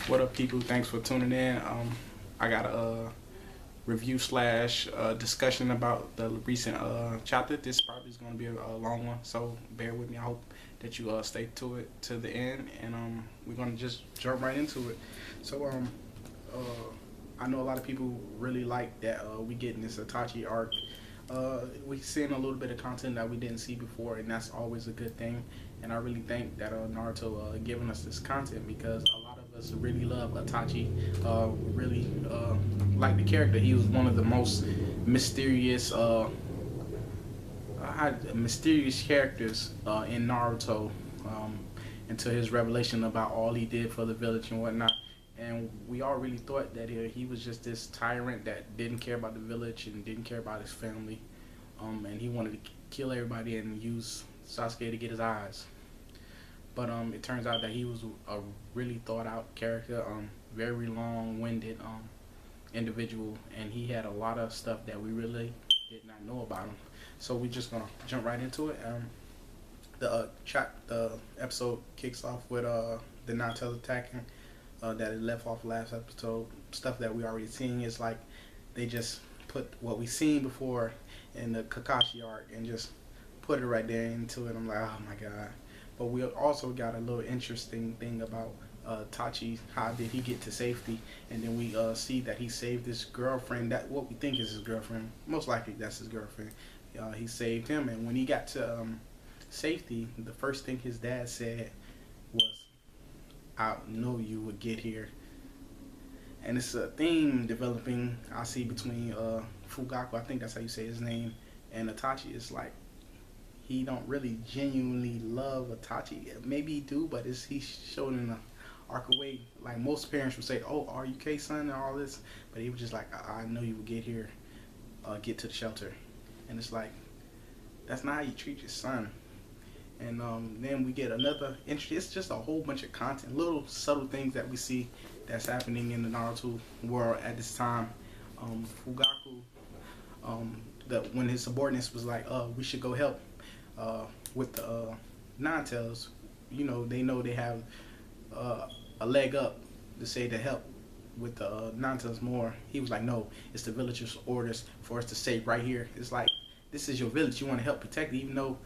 What up, people? Thanks for tuning in. I got a review slash discussion about the recent chapter. This probably is going to be a long one, so bear with me. I hope that you stay to it to the end, and we're going to just jump right into it. So uh, I know a lot of people really like that we getting this Itachi arc. We seen a little bit of content that we didn't see before, and that's always a good thing. And I really think that Naruto giving us this content because a lot of us really love Itachi. Really like the character. He was one of the most mysterious, mysterious characters in Naruto. Until his revelation about all he did for the village and whatnot. And we all really thought that he was just this tyrant that didn't care about the village and didn't care about his family. And he wanted to kill everybody and use Sasuke to get his eyes. But it turns out that he was a really thought out character, very long winded individual, and he had a lot of stuff that we really did not know about him. So we're just gonna jump right into it. The episode kicks off with the Naruto attacking that it left off last episode. Stuff that we already seen is like they just put what we seen before in the Kakashi arc and just put it right there into it. I'm like, oh my god. But we also got a little interesting thing about Tachi. How did he get to safety? And then we see that he saved his girlfriend. That what we think is his girlfriend. Most likely that's his girlfriend. He saved him, and when he got to safety, the first thing his dad said was, "I know you would get here." And it's a theme developing I see between Fugaku, I think that's how you say his name, and Itachi. It's like he don't really genuinely love Itachi. Maybe he do, but he's shown in an arc way. Like most parents would say, "Oh, are you okay, son?" and all this, but he was just like, "I know you would get here, get to the shelter," and it's like that's not how you treat your son. And then we get another entry. It's just a whole bunch of content, little subtle things that we see that's happening in the Naruto world at this time. Fugaku, when his subordinates was like, we should go help with the Nine-Tails. They know they have a leg up to say to help with the Nine-Tails more. He was like, no, it's the villagers' orders for us to stay right here. It's like, this is your village. You want to help protect it, even though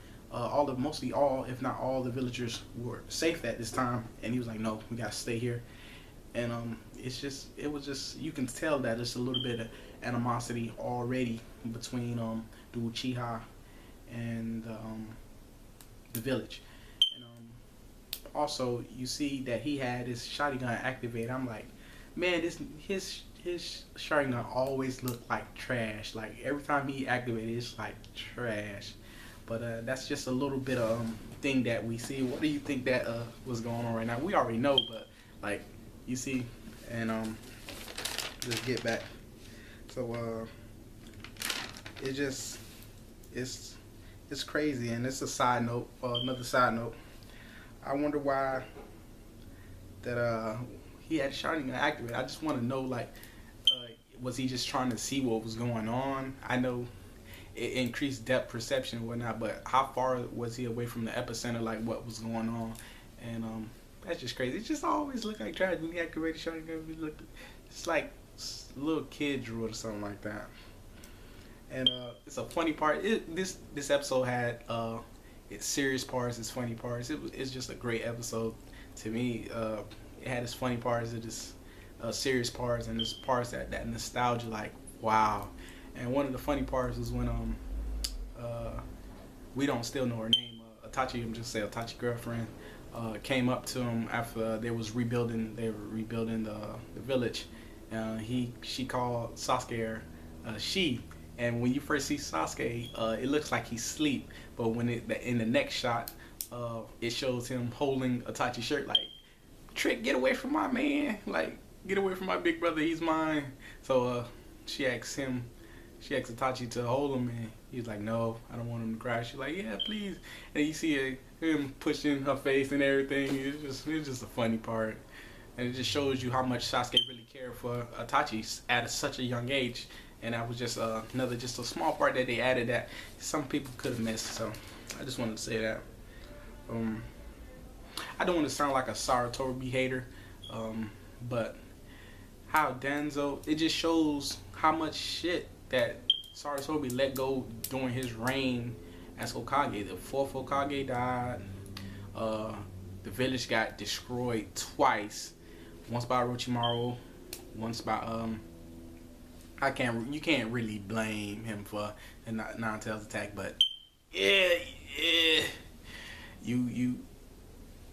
mostly all, if not all, the villagers were safe at this time. And he was like, no, we gotta stay here. And it was just, you can tell that there's a little bit of animosity already between the Uchiha and the village. And also, you see that he had his Sharingan activated. I'm like, man, his Sharingan always looked like trash. Like every time he activated, it's like trash. But that's just a little bit of thing that we see. What do you think that was going on right now? We already know, but like you see, and just get back. So it's crazy, and it's a side note. Another side note. I wonder why that he had Sharingan activated. I just want to know, like, was he just trying to see what was going on? I know it increased depth perception and whatnot, but how far was he away from the epicenter, like what was going on? And that's just crazy. It just always looked like trash when he activated Sharingan. It's like a little kid drew it or something like that. And it's a funny part. This episode had its serious parts, its funny parts. It's just a great episode to me. It had its funny parts, its serious parts, and its parts that nostalgia, like wow. And one of the funny parts was when we don't still know her name. Itachi, I'm just say Itachi girlfriend, came up to him after they were rebuilding the village. She called Sasuke she. And when you first see Sasuke, it looks like he's asleep. But when in the next shot, it shows him holding Itachi's shirt, like, Trick, get away from my man, like, get away from my big brother, he's mine. So she asked Itachi to hold him, and he's like, no, I don't want him to cry. She's like, yeah, please. And you see him pushing her face and everything. It's just a funny part. And it just shows you how much Sasuke really cared for Itachi at such a young age. And that was just just a small part that they added that some people could have missed. So I just wanted to say that. I don't want to sound like a Saratobi hater, But how Danzo, it just shows how much shit that Saratobi let go during his reign as Hokage. The fourth Hokage died. Uh, the village got destroyed twice. Once by Orochimaru, once by you can't really blame him for the Nine Tails attack, but yeah, you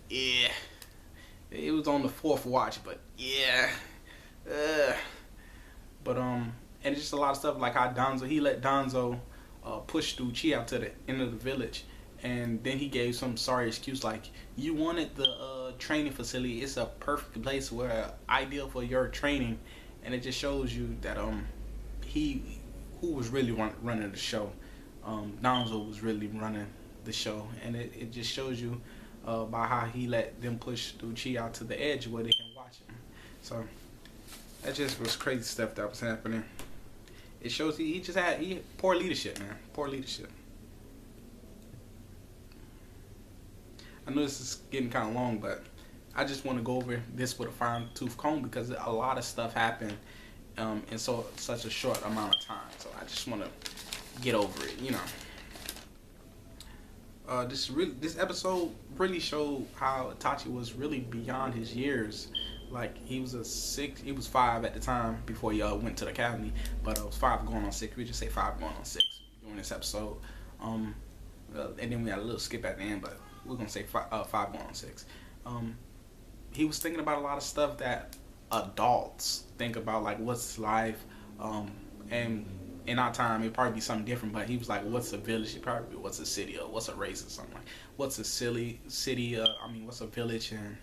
yeah, it was on the fourth watch, but yeah, but and it's just a lot of stuff like how he let Danzo push through Chi out to the end of the village, and then he gave some sorry excuse like, you wanted the training facility, it's a perfect place where ideal for your training, and it just shows you that who was really running the show. Danzo was really running the show, and it just shows you by how he let them push through Chi out to the edge where they can watch him. So that just was crazy stuff that was happening. It shows he had poor leadership, man. Poor leadership. I know this is getting kind of long, but I just want to go over this with a fine-tooth comb because a lot of stuff happened in such a short amount of time. So I just want to get over it, you know. This episode really showed how Itachi was really beyond his years. Like he was 5 at the time before he went to the academy, but it was 5 going on 6. We just say 5 going on 6 during this episode. And then we had a little skip at the end, but we're gonna say 5 going on 6. He was thinking about a lot of stuff that adults think about, like what's life, and in our time it'd probably be something different, but he was like, what's a village? It'd probably be what's a city, or what's a race, or something like what's a city, what's a village, and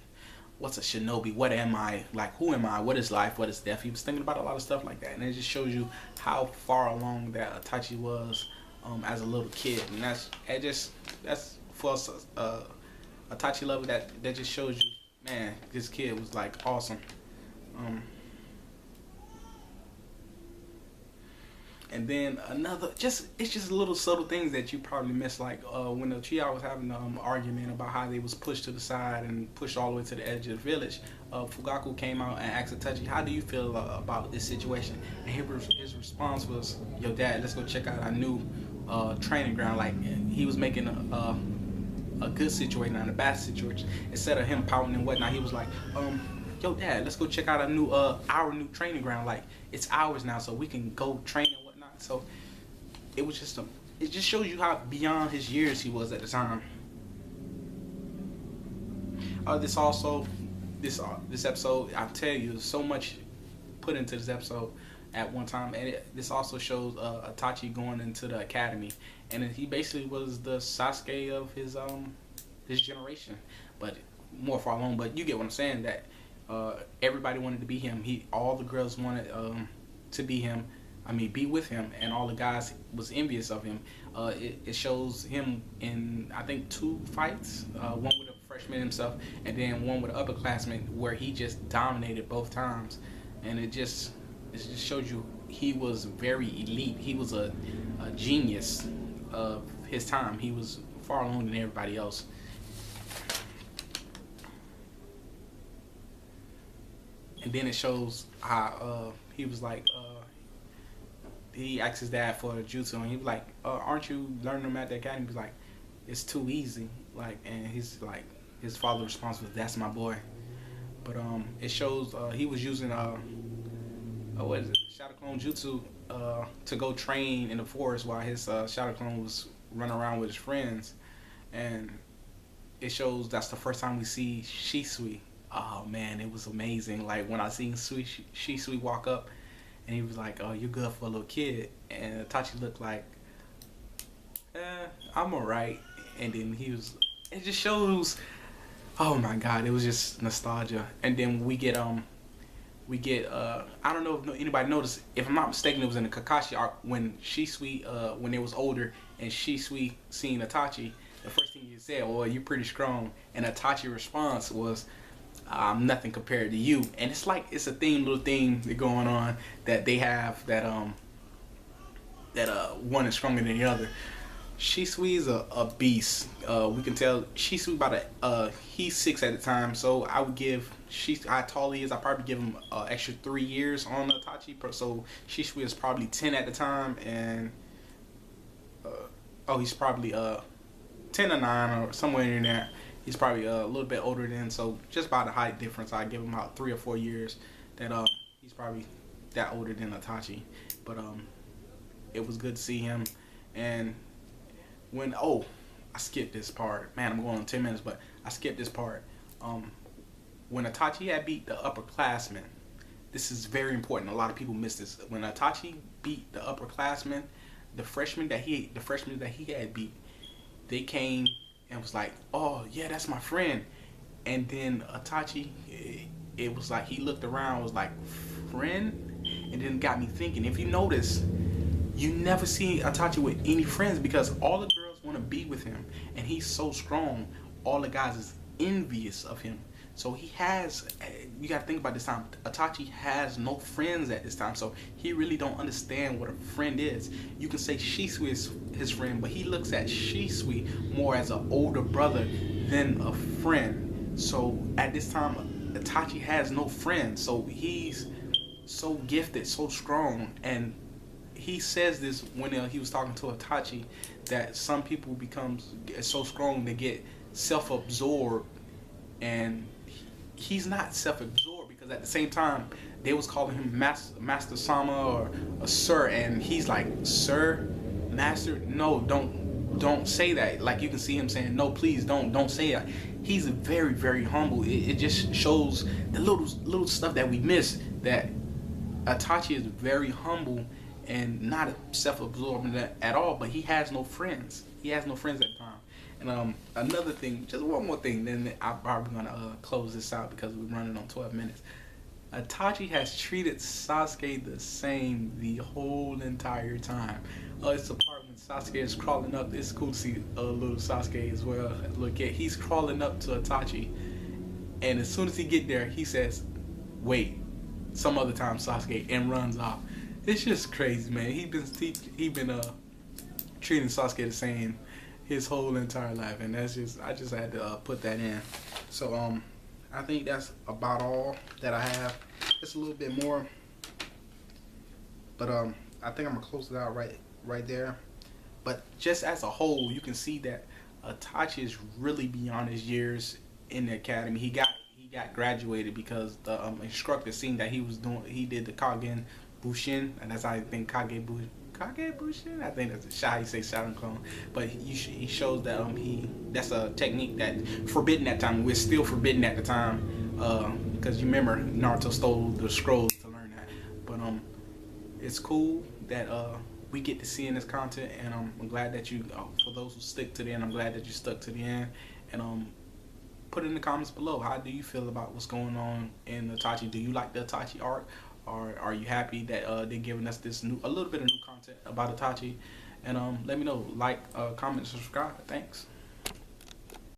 what's a shinobi, what am I, like who am I, what is life, what is death. He was thinking about a lot of stuff like that, and it just shows you how far along that Itachi was as a little kid, and that's for us, Itachi level, that just shows you, man, this kid was like awesome. And then it's just little subtle things that you probably miss, like when the Uchiha was having an argument about how they was pushed to the side and pushed all the way to the edge of the village. Fugaku came out and asked Itachi, how do you feel about this situation? And his response was, yo dad, let's go check out our new training ground. Like he was making a good situation and a bad situation. Instead of him pouting and whatnot, he was like, yo dad, let's go check out our new training ground. Like it's ours now, so we can go train and whatnot. So it was just it just shows you how beyond his years he was at the time. This episode, I tell you, there's so much put into this episode at one time, and this also shows Itachi going into the academy, and he basically was the Sasuke of his generation, but more far along. But you get what I'm saying, that everybody wanted to be him. All the girls wanted to be him. Be with him, and all the guys was envious of him. It shows him in, I think, 2 fights, one with a freshman himself, and then one with an upperclassman, where he just dominated both times. And it just shows you he was very elite. He was a genius of his time. He was far along than everybody else. And then it shows how he was like, he asked his dad for a jutsu, and he was like, aren't you learning them at the academy? He was like, it's too easy. Like, and he's like, his father's response was, that's my boy. But it shows he was using what is it, Shadow Clone Jutsu to go train in the forest while his Shadow Clone was running around with his friends. And it shows that's the first time we see Shisui. Oh man, it was amazing. Like when I seen Shisui walk up, and he was like, oh, you're good for a little kid. And Itachi looked like, I'm alright. And then it just shows, oh my god, it was just nostalgia. And then we get I don't know if anybody noticed, if I'm not mistaken, it was in the Kakashi arc when Shisui, when it was older, and Shisui seen Itachi, the first thing he said, well, you're pretty strong. And Itachi's response was, I'm nothing compared to you. And it's like, it's a little theme going on that they have, that one is stronger than the other. Shisui's a beast. We can tell Shisui he's 6 at the time, so I would give how tall he is, I probably give him extra 3 years on Itachi. So Shisui is probably 10 at the time, and he's probably 10 or 9 or somewhere in there. He's probably a little bit older than, so just by the height difference, I give him about 3 or 4 years. That he's probably that older than Itachi. But it was good to see him. And when I skipped this part. Man, I'm going on 10 minutes, but I skipped this part. When Itachi had beat the upperclassmen, this is very important. A lot of people miss this. When Itachi beat the upperclassmen, the freshmen that he had beat, they came and was like, "Oh yeah, that's my friend." And then Itachi, it was like he looked around, was like, "Friend," and then got me thinking. If you notice, you never see Itachi with any friends because all the girls want to be with him, and he's so strong. All the guys is envious of him. So he has, you got to think about this time, Itachi has no friends at this time, so he really don't understand what a friend is. You can say Shisui is his friend, but he looks at Shisui more as an older brother than a friend. So at this time, Itachi has no friends, so he's so gifted, so strong, and he says this when he was talking to Itachi, that some people become so strong they get self-absorbed, and he's not self-absorbed because at the same time they was calling him Master Sama or a sir, and he's like, "Sir, master, no, don't say that." Like you can see him saying, "No, please don't say that." He's very, very humble. It just shows the little stuff that we miss, that Itachi is very humble and not self-absorbed at all, but he has no friends. He has no friends at the time. And another thing, just one more thing, then I'm probably gonna close this out because we're running on 12 minutes. Itachi has treated Sasuke the same the whole entire time. It's the part when Sasuke is crawling up. It's cool to see little Sasuke as well. Look at, he's crawling up to Itachi, and as soon as he get there, he says, "Wait, some other time, Sasuke," and runs off. It's just crazy, man. He been treating Sasuke the same his whole entire life, and I just had to put that in. So I think that's about all that I have. It's a little bit more, but I think I'm gonna close it out right there. But just as a whole, you can see that Itachi is really beyond his years in the academy. He got graduated because the instructor seen that he did the Kagen Bushin, and that's how I think Kage Bushin. I think that's how you say Shadow Clone. But he shows that that's a technique that forbidden at the time. We're still forbidden at the time because you remember Naruto stole the scrolls to learn that. But it's cool that we get to see in this content, and I'm glad that you, for those who stick to the end, I'm glad that you stuck to the end. And put in the comments below, how do you feel about what's going on in Itachi? Do you like the Itachi arc? Or are you happy that they're giving us this a little bit of new content about Itachi? And let me know. Like, comment, subscribe. Thanks.